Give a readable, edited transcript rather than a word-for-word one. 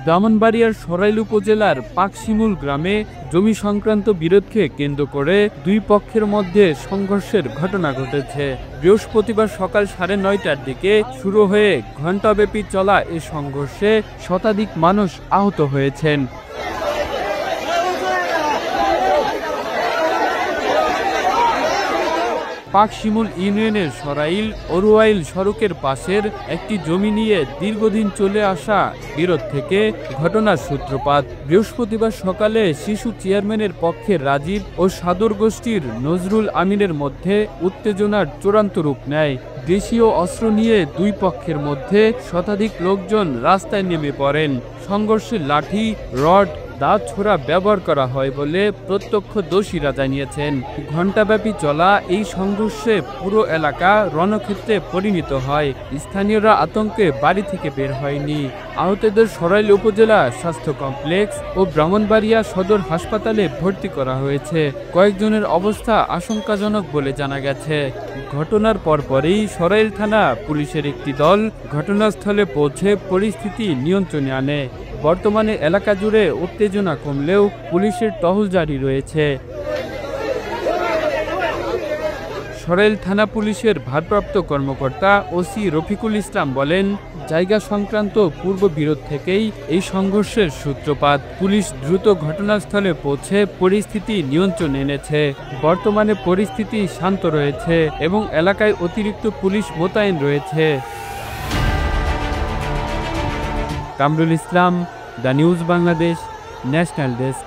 ব্রাহ্মণবাড়িয়ার সরাইল উপজেলার পাকশিমুল গ্রামে জমি সংক্রান্ত বিরোধকে কেন্দ্র করে দুই পক্ষের মধ্যে সংঘর্ষের ঘটনা ঘটেছে। বৃহস্পতিবার সকাল 9:30টার দিকে শুরু হয়ে ঘণ্টাব্যাপী চলা এ সংঘর্ষে শতাধিক মানুষ আহত হয়েছেন। পাকশিমুল ইউনিয়নের সরাইল অরুয়াইল সড়কের পাশের একটি জমি নিয়ে দীর্ঘদিন চলে আসা বিরোধ থেকে ঘটনার সূত্রপাত। বৃহস্পতিবার সকালে শিশু চেয়ারম্যানের পক্ষের রাজীব ও সাদর গোষ্ঠীর নজরুল আমিনের মধ্যে উত্তেজনার চূড়ান্ত রূপ নেয়। দেশীয় অস্ত্র নিয়ে দুই পক্ষের মধ্যে শতাধিক লোকজন রাস্তায় নেমে পড়েন। সংঘর্ষে লাঠি, রড, দাঁত ছোড়া ব্যবহার করা হয় বলে প্রত্যক্ষদর্শীরা জানিয়েছেন। ঘণ্টাব্যাপী চলা এই সংঘর্ষে পুরো এলাকা রণক্ষেত্রে পরিণত হয়। স্থানীয়রা আতঙ্কে বাড়ি থেকে বের হয়নি। আহতদের সরাইল উপজেলা স্বাস্থ্য কমপ্লেক্স ও ব্রাহ্মণবাড়িয়া সদর হাসপাতালে ভর্তি করা হয়েছে। কয়েকজনের অবস্থা আশঙ্কাজনক বলে জানা গেছে। ঘটনার পরপরই সরাইল থানা পুলিশের একটি দল ঘটনাস্থলে পৌঁছে পরিস্থিতি নিয়ন্ত্রণে আনে। বর্তমানে এলাকা জুড়ে উত্তেজনা কমলেও পুলিশের টহল জারি রয়েছে। সরাইল থানা পুলিশের ভারপ্রাপ্ত কর্মকর্তা ওসি রফিকুল ইসলাম বলেন, জায়গা সংক্রান্ত পূর্ব বিরোধ থেকেই এই সংঘর্ষের সূত্রপাত। পুলিশ দ্রুত ঘটনাস্থলে পৌঁছে পরিস্থিতি নিয়ন্ত্রণে এনেছে। বর্তমানে পরিস্থিতি শান্ত রয়েছে এবং এলাকায় অতিরিক্ত পুলিশ মোতায়েন রয়েছে। Kamrul Islam, the news Bangladesh, national desk.